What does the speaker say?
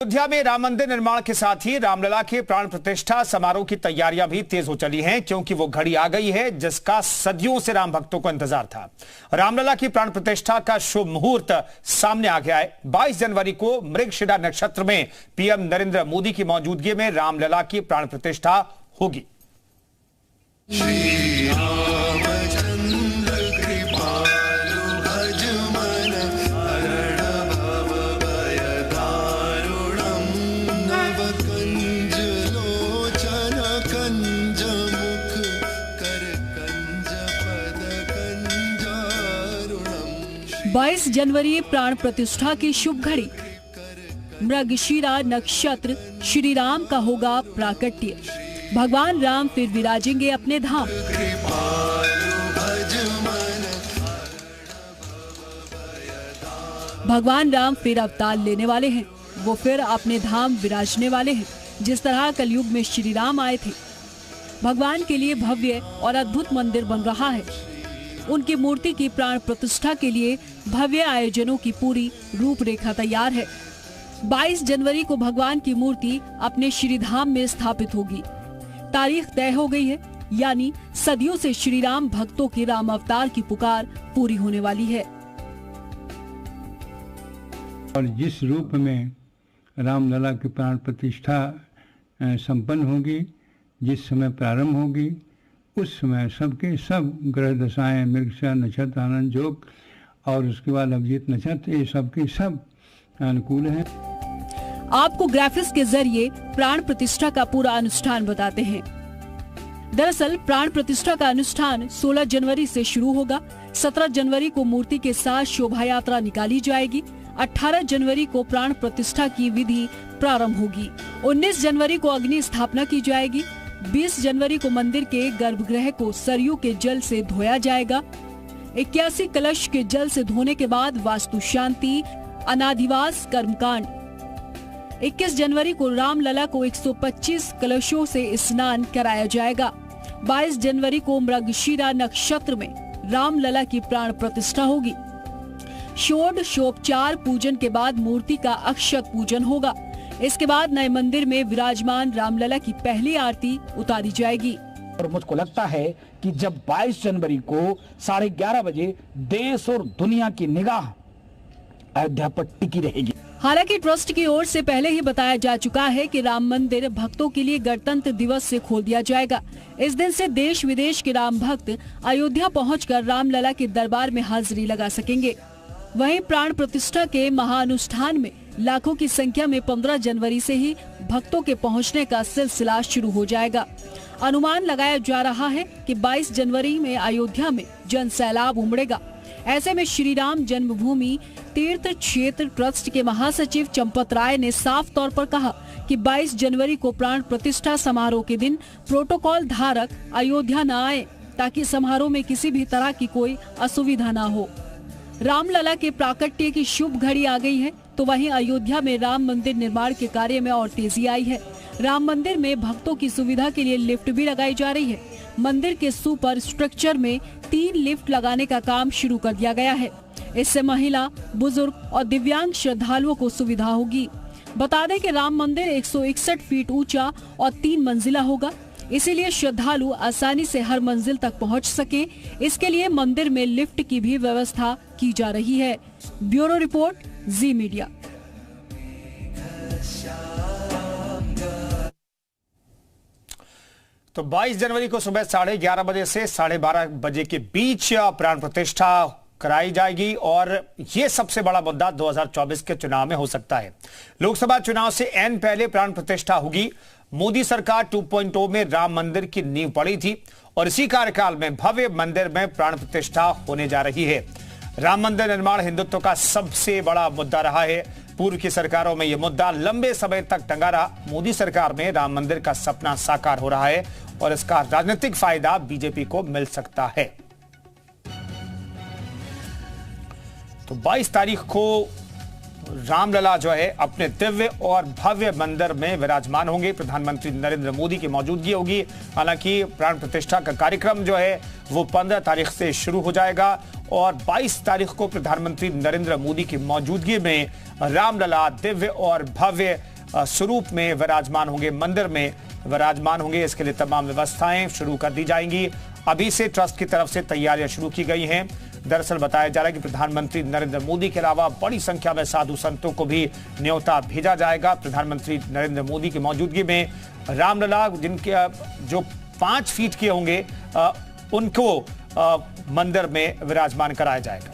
अयोध्या में राम मंदिर निर्माण के साथ ही रामलला के प्राण प्रतिष्ठा समारोह की तैयारियां भी तेज हो चली हैं, क्योंकि वो घड़ी आ गई है जिसका सदियों से राम भक्तों को इंतजार था। रामलला की प्राण प्रतिष्ठा का शुभ मुहूर्त सामने आ गया है। 22 जनवरी को मृगशिरा नक्षत्र में पीएम नरेंद्र मोदी की मौजूदगी में रामलला की प्राण प्रतिष्ठा होगी। बाईस जनवरी प्राण प्रतिष्ठा की शुभ घड़ी। मृगशिरा नक्षत्र श्री राम का होगा प्राकट्य। भगवान राम फिर विराजेंगे अपने धाम। भगवान राम फिर अवतार लेने वाले हैं। वो फिर अपने धाम विराजने वाले हैं, जिस तरह कलयुग में श्री राम आए थे। भगवान के लिए भव्य और अद्भुत मंदिर बन रहा है। उनकी मूर्ति की प्राण प्रतिष्ठा के लिए भव्य आयोजनों की पूरी रूपरेखा तैयार है। 22 जनवरी को भगवान की मूर्ति अपने श्री धाम में स्थापित होगी। तारीख तय हो गई है, यानी सदियों से श्री राम भक्तों की राम अवतार की पुकार पूरी होने वाली है। और जिस रूप में रामलला की प्राण प्रतिष्ठा संपन्न होगी, जिस समय प्रारंभ होगी, उस समय सबके सब ग्रह दशाएं, मृगशिरा नक्षत्र, आनंद योग और उसके बाद अभिजीत नक्षत्र, ये सबके सब अनुकूल हैं। आपको ग्राफिक्स के जरिए प्राण प्रतिष्ठा का पूरा अनुष्ठान बताते हैं। दरअसल प्राण प्रतिष्ठा का अनुष्ठान 16 जनवरी से शुरू होगा। 17 जनवरी को मूर्ति के साथ शोभा यात्रा निकाली जाएगी। 18 जनवरी को प्राण प्रतिष्ठा की विधि प्रारंभ होगी। 19 जनवरी को अग्नि स्थापना की जाएगी। 20 जनवरी को मंदिर के गर्भगृह को सरयू के जल से धोया जाएगा। 81 कलश के जल से धोने के बाद वास्तु शांति, अनादिवास कर्मकांड। 21 जनवरी को रामलला को 125 कलशों से स्नान कराया जाएगा। 22 जनवरी को मृगशिरा नक्षत्र में रामलला की प्राण प्रतिष्ठा होगी। षोडशोपचार पूजन के बाद मूर्ति का अक्षत पूजन होगा। इसके बाद नए मंदिर में विराजमान रामलला की पहली आरती उतारी जाएगी। और मुझको लगता है कि जब 22 जनवरी को 11:30 बजे देश और दुनिया की निगाह अयोध्या पर टिकी रहेगी। हालांकि ट्रस्ट की ओर से पहले ही बताया जा चुका है कि राम मंदिर भक्तों के लिए गणतंत्र दिवस से खोल दिया जाएगा। इस दिन से देश विदेश के राम भक्त अयोध्या पहुंचकर रामलला के दरबार में हाजिरी लगा सकेंगे। वहीं प्राण प्रतिष्ठा के महाअनुष्ठान में लाखों की संख्या में 15 जनवरी से ही भक्तों के पहुंचने का सिलसिला शुरू हो जाएगा। अनुमान लगाया जा रहा है कि 22 जनवरी में अयोध्या में जन सैलाब उमड़ेगा। ऐसे में श्री राम जन्मभूमि तीर्थ क्षेत्र ट्रस्ट के महासचिव चंपत राय ने साफ तौर पर कहा कि 22 जनवरी को प्राण प्रतिष्ठा समारोह के दिन प्रोटोकॉल धारक अयोध्या न आए, ताकि समारोह में किसी भी तरह की कोई असुविधा न हो। रामलला के प्राकट्य की शुभ घड़ी आ गई है, तो वहीं अयोध्या में राम मंदिर निर्माण के कार्य में और तेजी आई है। राम मंदिर में भक्तों की सुविधा के लिए लिफ्ट भी लगाई जा रही है। मंदिर के सुपर स्ट्रक्चर में 3 लिफ्ट लगाने का काम शुरू कर दिया गया है। इससे महिला, बुजुर्ग और दिव्यांग श्रद्धालुओं को सुविधा होगी। बता दें कि राम मंदिर 161 फीट ऊंचा और 3 मंजिला होगा, इसीलिए श्रद्धालु आसानी से हर मंजिल तक पहुंच सके, इसके लिए मंदिर में लिफ्ट की भी व्यवस्था की जा रही है। ब्यूरो रिपोर्ट, जी मीडिया। तो 22 जनवरी को सुबह 11:30 बजे से 12:30 बजे के बीच प्राण प्रतिष्ठा कराई जाएगी और ये सबसे बड़ा मुद्दा 2024 के चुनाव में हो सकता है। लोकसभा चुनाव से एन पहले प्राण प्रतिष्ठा होगी। मोदी सरकार 2.0 में राम मंदिर की नींव पड़ी थी और इसी कार्यकाल में भव्य मंदिर में प्राण प्रतिष्ठा होने जा रही है। राम मंदिर निर्माण हिंदुत्व का सबसे बड़ा मुद्दा रहा है। पूर्व की सरकारों में यह मुद्दा लंबे समय तक टंगा रहा। मोदी सरकार में राम मंदिर का सपना साकार हो रहा है और इसका राजनीतिक फायदा बीजेपी को मिल सकता है। तो 22 तारीख को रामलला जो है अपने दिव्य और भव्य मंदिर में विराजमान होंगे। प्रधानमंत्री नरेंद्र मोदी की मौजूदगी होगी। हालांकि प्राण प्रतिष्ठा का कार्यक्रम जो है वो 15 तारीख से शुरू हो जाएगा और 22 तारीख को प्रधानमंत्री नरेंद्र मोदी की मौजूदगी में रामलला दिव्य और भव्य स्वरूप में विराजमान होंगे, मंदिर में विराजमान होंगे। इसके लिए तमाम व्यवस्थाएं शुरू कर दी जाएंगी। अभी से ट्रस्ट की तरफ से तैयारियां शुरू की गई हैं। दरअसल बताया जा रहा है कि प्रधानमंत्री नरेंद्र मोदी के अलावा बड़ी संख्या में साधु संतों को भी न्योता भेजा जाएगा। प्रधानमंत्री नरेंद्र मोदी की मौजूदगी में रामलला जिनके जो 5 फीट के होंगे उनको मंदिर में विराजमान कराया जाएगा।